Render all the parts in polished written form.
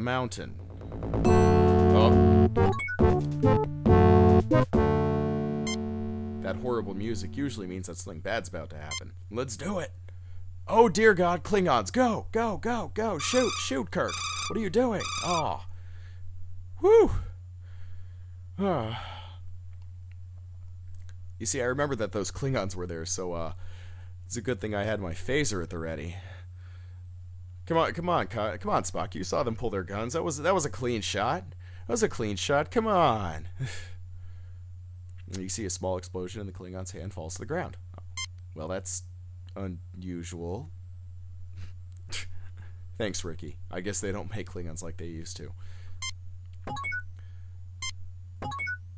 mountain. Oh. That horrible music usually means that something bad's about to happen. Let's do it. Oh, dear God, Klingons, go, go, go, go. Shoot, shoot, Kirk. What are you doing? Oh. Whew. You see, I remember that those Klingons were there, so it's a good thing I had my phaser at the ready. Come on, come on, come on, Spock. You saw them pull their guns. That was a clean shot. That was a clean shot. Come on. You see a small explosion, and the Klingon's hand falls to the ground. Well, that's unusual. Thanks, Ricky. I guess they don't make Klingons like they used to.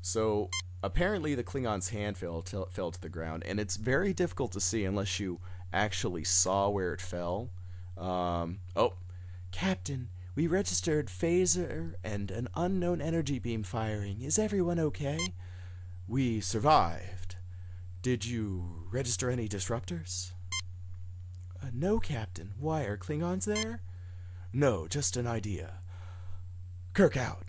So, apparently the Klingon's hand fell to the ground, and it's very difficult to see unless you actually saw where it fell. Oh, Captain, we registered phaser and an unknown energy beam firing. Is everyone okay? We survived. Did you register any disruptors? No, Captain. Why, are Klingons there? No, just an idea. Kirk out.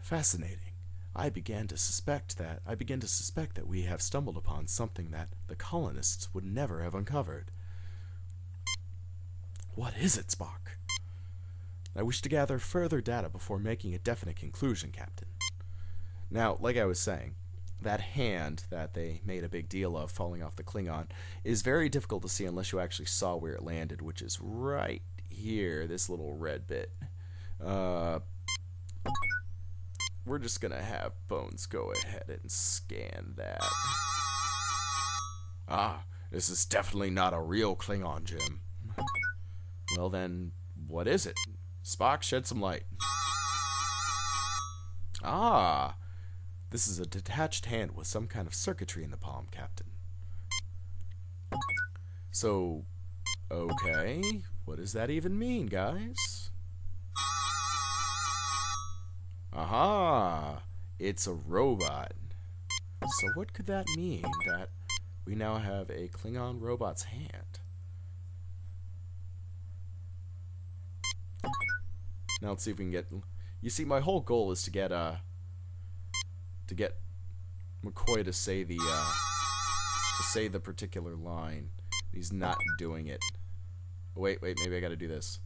Fascinating. I begin to suspect that we have stumbled upon something that the colonists would never have uncovered. What is it, Spock? I wish to gather further data before making a definite conclusion, Captain. Now, like I was saying, that hand that they made a big deal of falling off the Klingon is very difficult to see unless you actually saw where it landed, which is right here, this little red bit. We're just gonna have Bones go ahead and scan that. Ah, this is definitely not a real Klingon, Jim. Well then, what is it? Spock, shed some light. Ah, this is a detached hand with some kind of circuitry in the palm, Captain. So, okay, what does that even mean, guys? Aha, it's a robot. So what could that mean, that we now have a Klingon robot's hand? Now let's see if we can get... You see, my whole goal is to get McCoy to say the particular line. He's not doing it. Wait, maybe I gotta do this.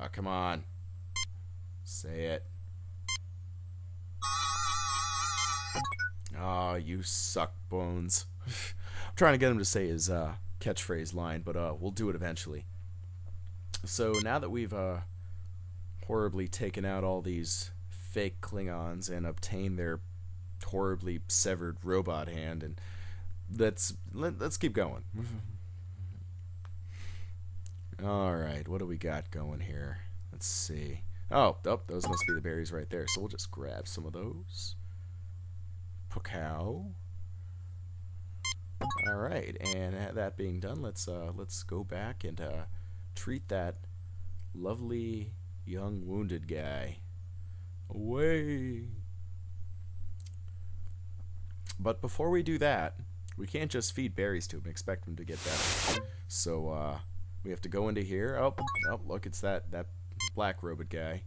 Oh, come on. Say it. Oh, you suck, Bones. I'm trying to get him to say his catchphrase line, but we'll do it eventually. So now that we've horribly taken out all these fake Klingons and obtained their horribly severed robot hand, and let's keep going. Alright, what do we got going here? Let's see. Oh, those must be the berries right there, so we'll just grab some of those. Pocow. Alright, and that being done, let's go back and treat that lovely young wounded guy. Away. But before we do that, we can't just feed berries to him and expect him to get better. So we have to go into here. Oh, look, it's that black robot guy.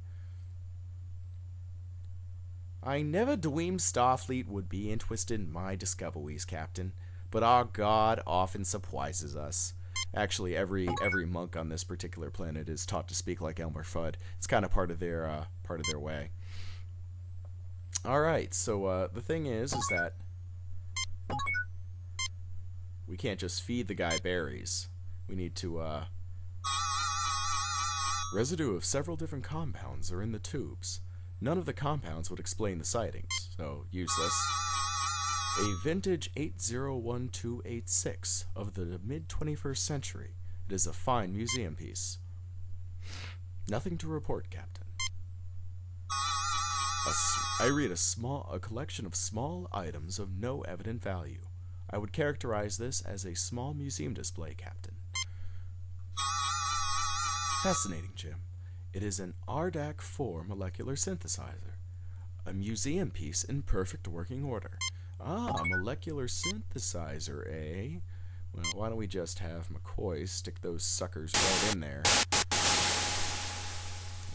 I never dreamed Starfleet would be interested in my discoveries, Captain, but our God often surprises us. Actually, every monk on this particular planet is taught to speak like Elmer Fudd. It's kind of part of their way. All right, so the thing is that we can't just feed the guy berries. We need to residue of several different compounds are in the tubes. None of the compounds would explain the sightings, so useless. A vintage 801286 of the mid-21st century. It is a fine museum piece. Nothing to report, Captain. I read a collection of small items of no evident value. I would characterize this as a small museum display, Captain. Fascinating, Jim. It is an RDAC-4 molecular synthesizer. A museum piece in perfect working order. Ah, molecular synthesizer, eh? Well, why don't we just have McCoy stick those suckers right in there?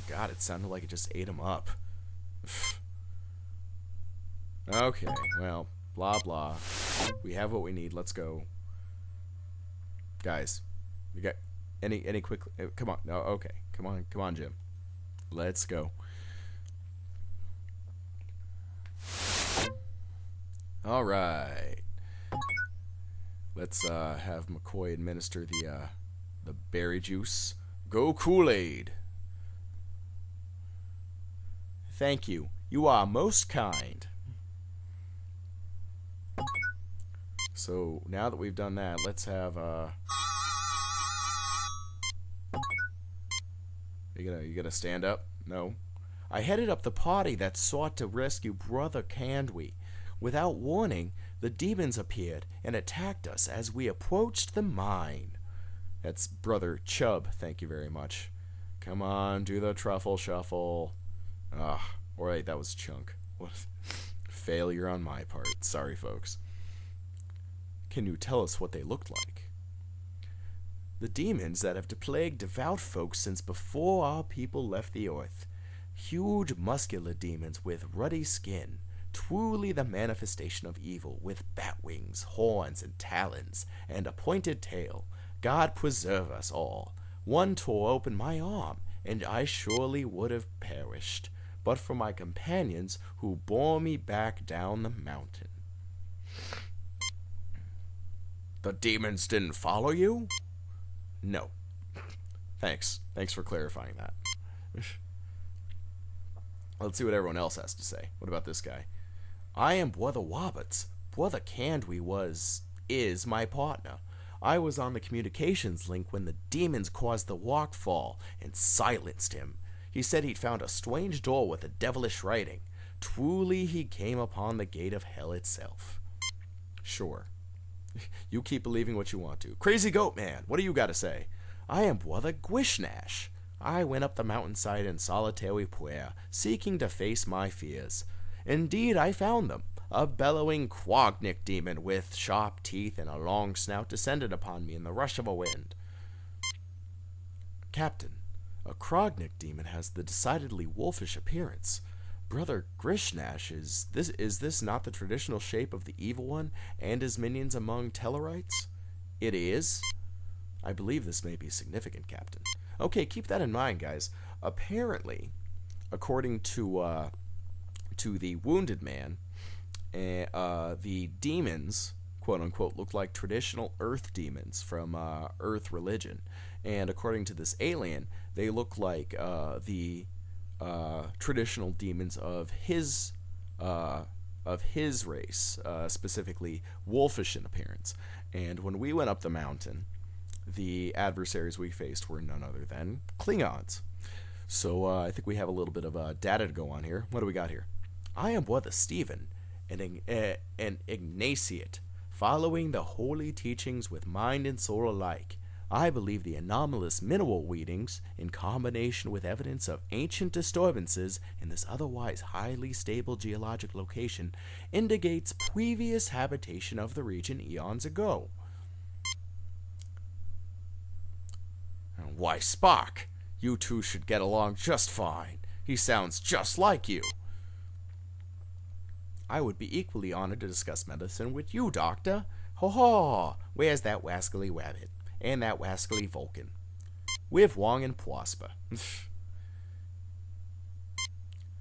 God, it sounded like it just ate him up. Okay, well, blah blah. We have what we need. Let's go, guys. You got any quick? Come on, no, okay, come on, Jim. Let's go. All right. Let's have McCoy administer the berry juice. Go Kool-Aid. Thank you. You are most kind. So now that we've done that, let's have you gonna stand up? No. I headed up the party that sought to rescue Brother Candwy. Without warning, the demons appeared and attacked us as we approached the mine. That's Brother Chubb, thank you very much. Come on, do the truffle shuffle. Alright, that was Chunk. What? Failure on my part. Sorry, folks. Can you tell us what they looked like? The demons that have plagued devout folks since before our people left the earth. Huge muscular demons with ruddy skin, truly the manifestation of evil, with bat wings, horns, and talons, and a pointed tail. God preserve us all. One tore open my arm, and I surely would have perished, but for my companions who bore me back down the mountain. The demons didn't follow you? No. Thanks. Thanks for clarifying that. Let's see what everyone else has to say. What about this guy? I am Brother Roberts. Brother Candwy is my partner. I was on the communications link when the demons caused the rock fall and silenced him. He said he'd found a strange door with a devilish writing. Truly he came upon the gate of hell itself. Sure. You keep believing what you want to. Crazy Goat Man, what do you got to say? I am Brother Gwishnash. I went up the mountainside in solitary prayer, seeking to face my fears. Indeed, I found them. A bellowing Krognik demon with sharp teeth and a long snout descended upon me in the rush of a wind. Captain, a Krognik demon has the decidedly wolfish appearance. Brother Grishnash, is this not the traditional shape of the evil one and his minions among Tellarites? It is. I believe this may be significant, Captain. Okay, keep that in mind, guys. Apparently, according to the Wounded Man, the demons, quote unquote, look like traditional Earth demons from Earth religion, and according to this alien, they look like the traditional demons of his race, specifically wolfish in appearance. And when we went up the mountain, the adversaries we faced were none other than Klingons. So I think we have a little bit of data to go on here. What do we got here? I am Brother Stephen, an Ignatiate, following the holy teachings with mind and soul alike. I believe the anomalous mineral readings, in combination with evidence of ancient disturbances in this otherwise highly stable geologic location, indicates previous habitation of the region eons ago. Why, Spock, you two should get along just fine. He sounds just like you. I would be equally honored to discuss medicine with you, Doctor. Ho ho! Where's that wascally rabbit? And that wascally Vulcan? Live long and prosper.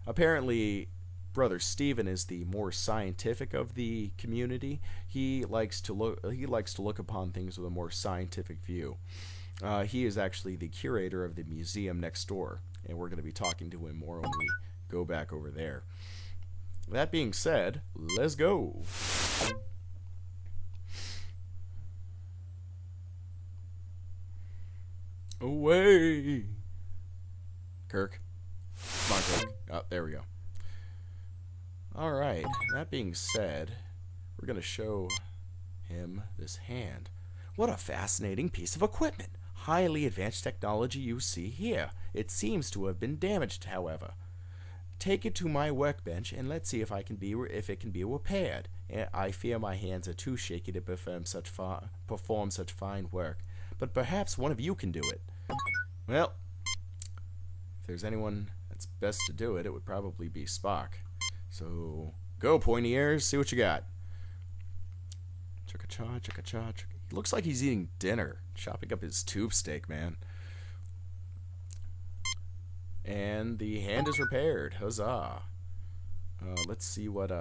Apparently, Brother Stephen is the more scientific of the community. He likes to look upon things with a more scientific view. He is actually the curator of the museum next door, and we're going to be talking to him more when we go back over there. That being said, let's go. Away. Kirk. Come on, Kirk. Oh, there we go. Alright, that being said, we're going to show him this hand. What a fascinating piece of equipment. Highly advanced technology you see here. It seems to have been damaged, however. Take it to my workbench and let's see if it can be repaired. I fear my hands are too shaky to perform such fine work, but perhaps one of you can do it. Well, if there's anyone that's best to do it, it would probably be Spock. So, go, pointy ears, see what you got. Chicka-cha, chicka-cha, chicka. He looks like he's eating dinner, chopping up his tube steak, man. And the hand is repaired. Huzzah. Let's see what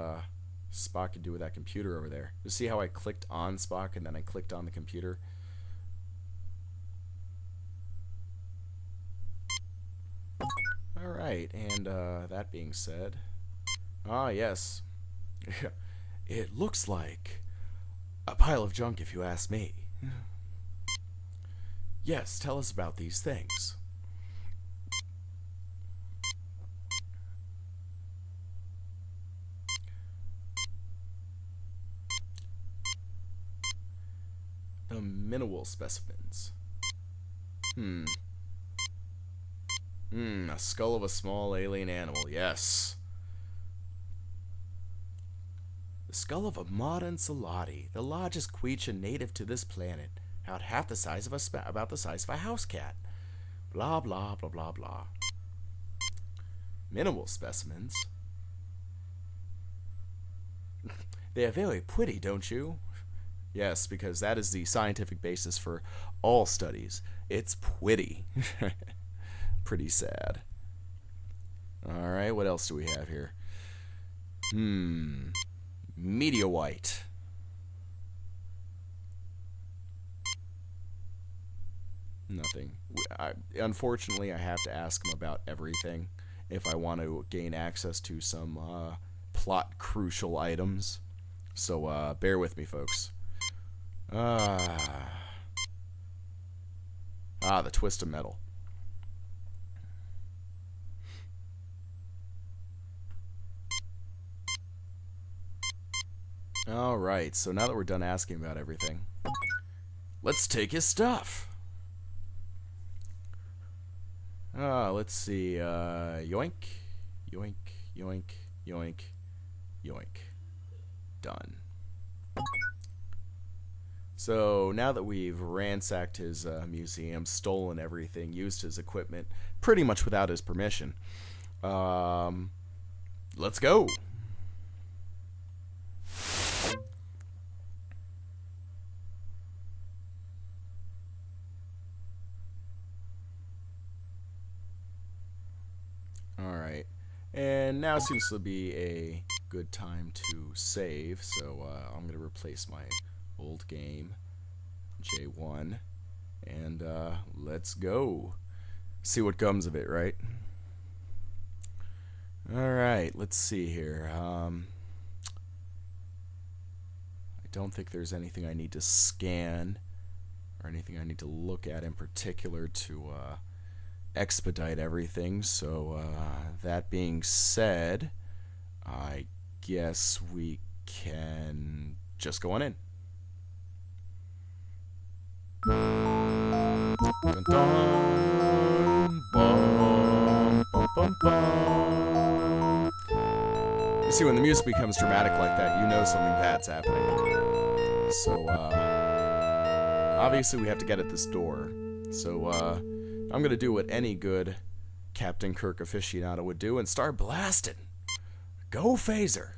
Spock can do with that computer over there. You see how I clicked on Spock and then I clicked on the computer? Alright, and that being said... Ah, yes. It looks like a pile of junk, if you ask me. Yes, tell us about these things. The mineral specimens. A skull of a small alien animal, yes. The skull of a modern salati, the largest creature native to this planet, about half the size of about the size of a house cat. Blah blah blah blah blah. Mineral specimens. They are very pretty, don't you? Yes, because that is the scientific basis for all studies. It's pretty. Pretty sad. Alright, what else do we have here? Meteorite. Nothing. Unfortunately, I have to ask him about everything if I want to gain access to some plot crucial items. So bear with me, folks. The twist of metal. Alright, so now that we're done asking about everything, let's take his stuff. Let's see, yoink, yoink, yoink, yoink, yoink. Done. So now that we've ransacked his museum, stolen everything, used his equipment, pretty much without his permission, let's go. Alright, and now seems to be a good time to save, so I'm going to replace my old game, J1, and let's go. See what comes of it, right? Alright, let's see here. I don't think there's anything I need to scan or anything I need to look at in particular to expedite everything, so that being said, I guess we can just go on in. Dun, dun, bum, bum, bum, bum. You see, when the music becomes dramatic like that, you know something bad's happening. So, obviously we have to get at this door. So, I'm gonna do what any good Captain Kirk aficionado would do and start blasting. Go phaser!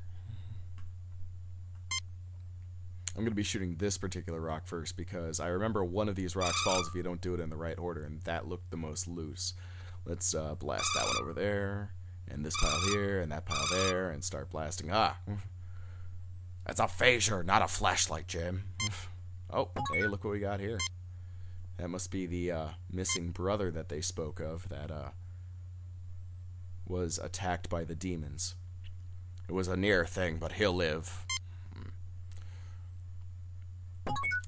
I'm going to be shooting this particular rock first because I remember one of these rocks falls if you don't do it in the right order, and that looked the most loose. Let's blast that one over there, and this pile here, and that pile there, and start blasting. That's a phaser, not a flashlight, Jim. Oh, hey, look what we got here. That must be the missing brother that they spoke of that was attacked by the demons. It was a near thing, but he'll live.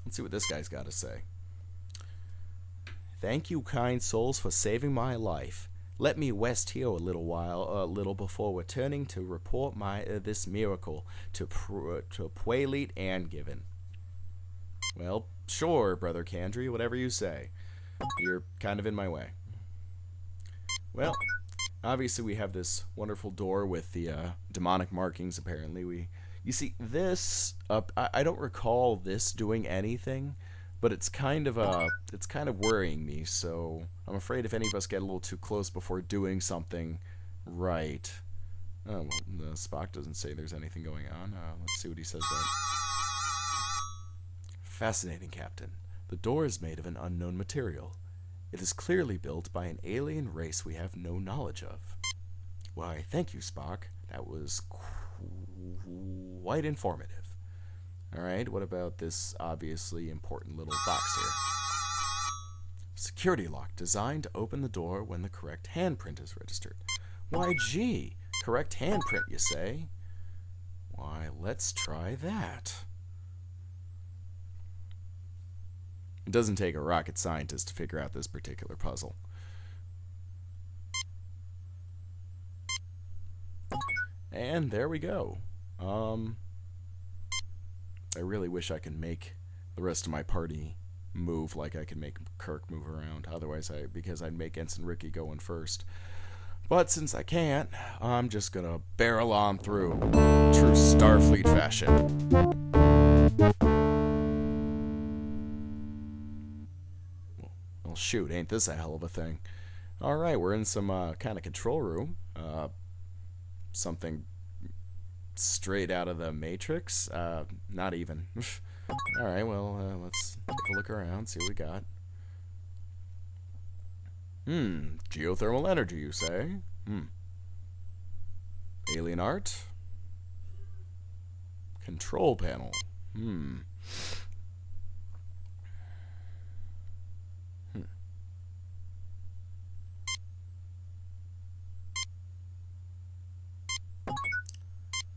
Let's see what this guy's got to say. Thank you, kind souls, for saving my life. Let me rest here a little before returning to report this miracle to Puelit and Given. Well, sure, Brother Kandri, whatever you say. You're kind of in my way. Well, obviously we have this wonderful door with the demonic markings. Apparently, you see this. I don't recall this doing anything, but it's kind of worrying me. So I'm afraid if any of us get a little too close before doing something right. Oh, well, the Spock doesn't say there's anything going on. Let's see what he says about it. Fascinating, Captain. The door is made of an unknown material. It is clearly built by an alien race we have no knowledge of. Why, thank you, Spock. That was quite informative. Alright, what about this obviously important little box here? Security lock designed to open the door when the correct handprint is registered. Why, gee, correct handprint, you say? Why, let's try that. It doesn't take a rocket scientist to figure out this particular puzzle. And there we go. I really wish I could make the rest of my party move like I could make Kirk move around. Otherwise, because I'd make Ensign Ricky go in first. But since I can't, I'm just gonna barrel on through, true Starfleet fashion. Well, shoot, ain't this a hell of a thing? Alright, we're in some kind of control room. Something straight out of the Matrix? Not even. Alright, well, let's take a look around, see what we got. Geothermal energy, you say? Alien art? Control panel.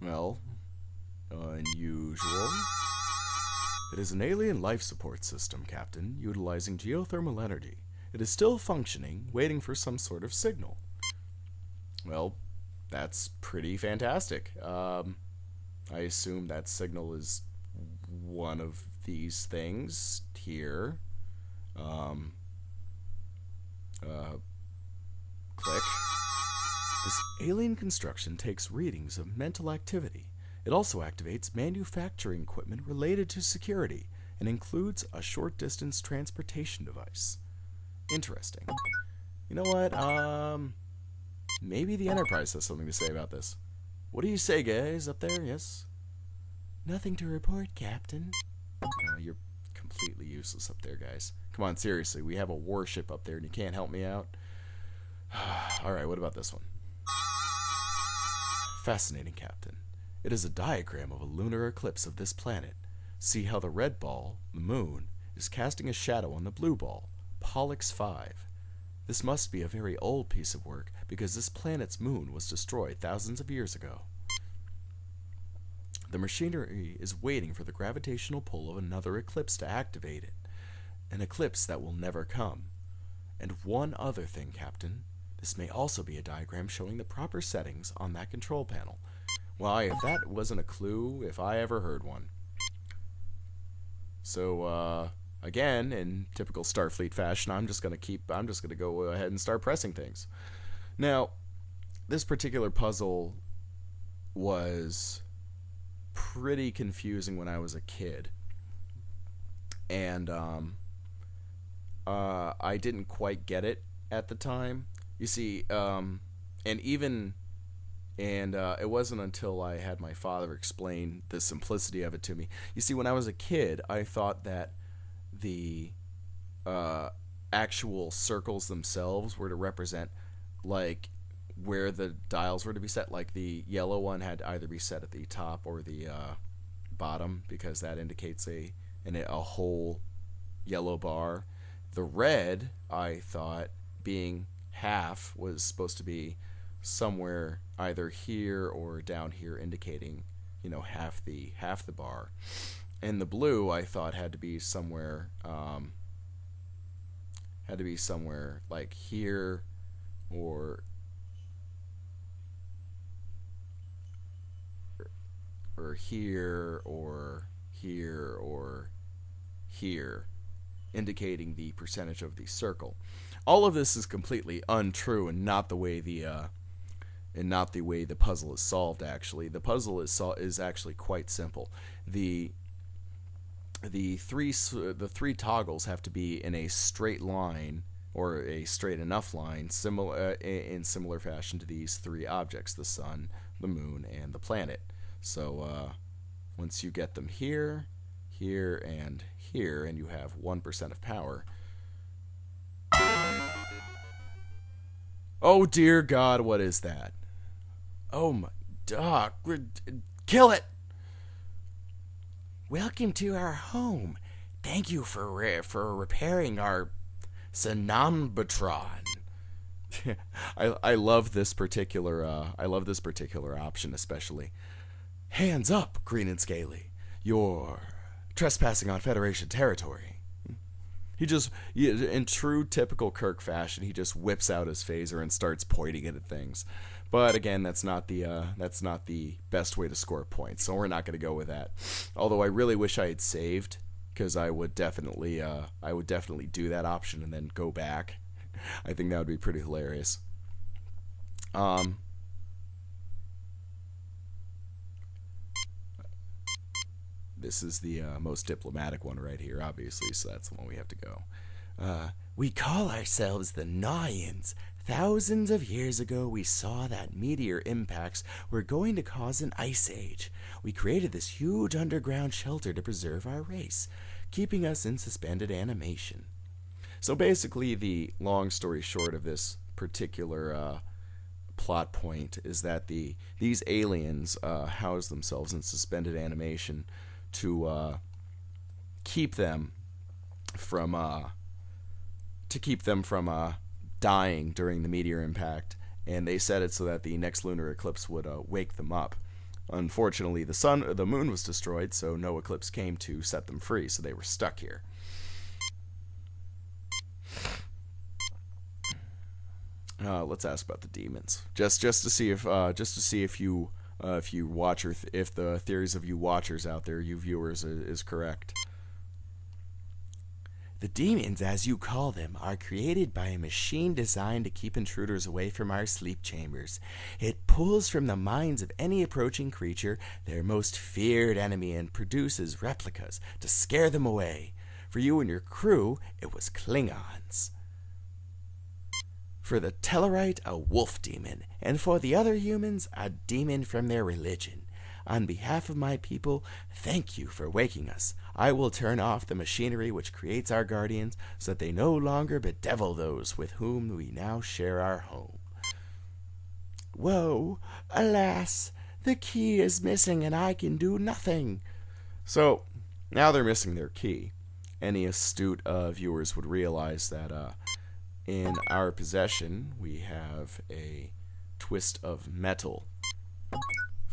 Well, unusual. It is an alien life support system, Captain, utilizing geothermal energy. It is still functioning, waiting for some sort of signal. Well, that's pretty fantastic. I assume that signal is one of these things here. Click. This alien construction takes readings of mental activity. It also activates manufacturing equipment related to security and includes a short-distance transportation device. Interesting. You know what? Maybe the Enterprise has something to say about this. What do you say, guys, up there? Yes? Nothing to report, Captain. Oh, you're completely useless up there, guys. Come on, seriously. We have a warship up there and you can't help me out? Alright, what about this one? Fascinating, Captain. It is a diagram of a lunar eclipse of this planet. See how the red ball, the moon, is casting a shadow on the blue ball, Pollux 5. This must be a very old piece of work because this planet's moon was destroyed thousands of years ago. The machinery is waiting for the gravitational pull of another eclipse to activate it. An eclipse that will never come. And one other thing, Captain. This may also be a diagram showing the proper settings on that control panel. Why, if that wasn't a clue, if I ever heard one. So, again, in typical Starfleet fashion, I'm just gonna go ahead and start pressing things. Now, this particular puzzle was pretty confusing when I was a kid. And, I didn't quite get it at the time. You see, it wasn't until I had my father explain the simplicity of it to me. You see, when I was a kid, I thought that the actual circles themselves were to represent, like, where the dials were to be set. Like, the yellow one had to either be set at the top or the bottom, because that indicates a whole yellow bar. The red, I thought, being half, was supposed to be somewhere either here or down here, indicating, half the bar. And the blue, I thought, had to be somewhere like here or here or here or here. indicating the percentage of the circle. All of this is completely untrue and not the way the puzzle is solved. Actually, the puzzle is actually quite simple. The three toggles have to be in a straight line, or a straight enough line, in similar fashion to these three objects: the sun, the moon, and the planet. So once you get them here, here, and here, and you have 1% of power. Oh dear God, what is that? Oh my dog, kill it! Welcome to our home. Thank you for repairing our Sonambutron. I love this particular option especially. Hands up, Green and Scaly. You're trespassing on Federation territory. In true typical Kirk fashion, he just whips out his phaser and starts pointing it at things. But again, that's not the best way to score points, so we're not going to go with that. Although I really wish I had saved, because I would definitely do that option and then go back. I think that would be pretty hilarious. This is the most diplomatic one right here, obviously, so that's the one we have to go. We call ourselves the Gnawins. Thousands of years ago, we saw that meteor impacts were going to cause an ice age. We created this huge underground shelter to preserve our race, keeping us in suspended animation. So basically, the long story short of this particular plot point is that these aliens house themselves in suspended animation to keep them from dying during the meteor impact, and they set it so that the next lunar eclipse would wake them up. Unfortunately, the moon was destroyed, so no eclipse came to set them free, so they were stuck here. Let's ask about the demons, just to see if you watch, or if the theories of you watchers out there, you viewers, is correct. The demons, as you call them, are created by a machine designed to keep intruders away from our sleep chambers. It pulls from the minds of any approaching creature their most feared enemy and produces replicas to scare them away. For you and your crew, it was Klingons. For the Tellarite, a wolf demon, and for the other humans, a demon from their religion. On behalf of my people, thank you for waking us. I will turn off the machinery which creates our guardians, so that they no longer bedevil those with whom we now share our home. Woe, alas, the key is missing and I can do nothing. So, now they're missing their key. Any astute viewers would realize that in our possession, we have a twist of metal.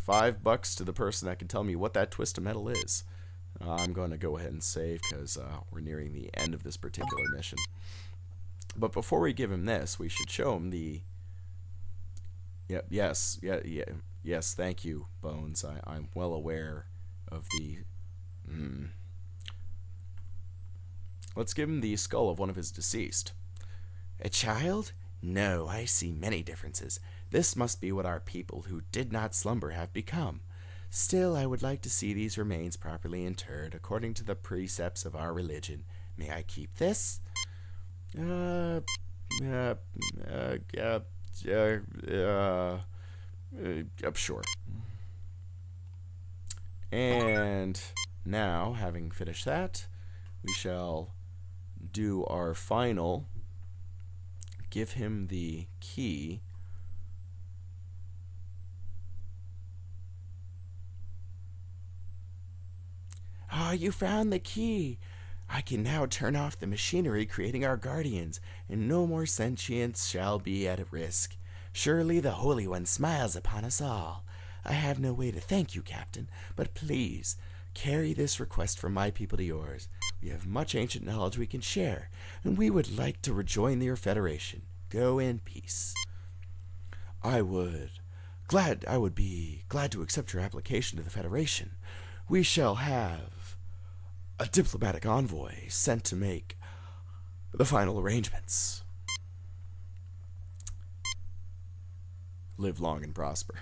$5 to the person that can tell me what that twist of metal is. I'm going to go ahead and save, because we're nearing the end of this particular mission. But before we give him this, we should show him the... Yes, thank you, Bones. I'm well aware of the... Let's give him the skull of one of his deceased. A child? No, I see many differences. This must be what our people who did not slumber have become. Still, I would like to see these remains properly interred according to the precepts of our religion. May I keep this? Sure. And now, having finished that, we shall do our final. Give him the key. Ah, you found the key. I can now turn off the machinery creating our guardians, and no more sentience shall be at risk. Surely the Holy One smiles upon us all. I have no way to thank you, Captain, but please, carry this request from my people to yours. We have much ancient knowledge we can share, and we would like to rejoin your Federation. Go in peace. I would be glad to accept your application to the Federation. We shall have a diplomatic envoy sent to make the final arrangements. Live long and prosper.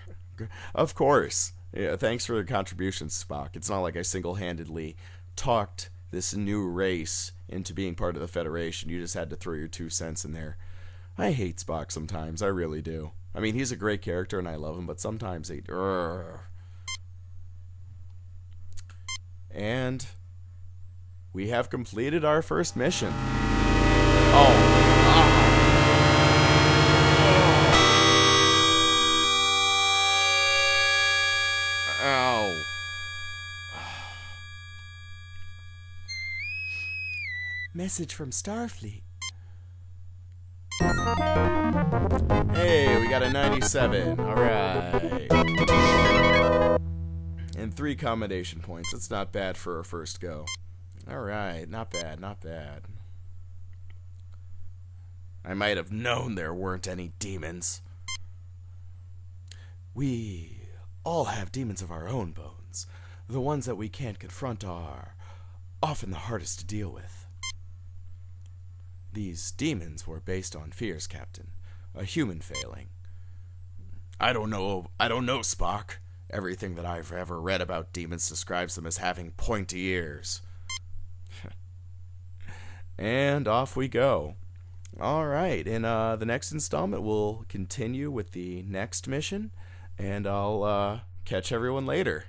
Of course. Yeah, thanks for the contributions, Spock. It's not like I single-handedly talked this new race into being part of the Federation. You just had to throw your 2 cents in there. I hate Spock sometimes. I really do. I mean, he's a great character and I love him, but sometimes he... And we have completed our first mission. Ow. Message from Starfleet. Hey, we got a 97. Alright. And 3 commendation points. That's not bad for our first go. Alright, not bad, not bad. I might have known there weren't any demons. We all have demons of our own, Bones. The ones that we can't confront are often the hardest to deal with. These demons were based on fears, Captain. A human failing. I don't know, Spock. Everything that I've ever read about demons describes them as having pointy ears. And off we go. Alright, in the next installment we'll continue with the next mission, and I'll catch everyone later.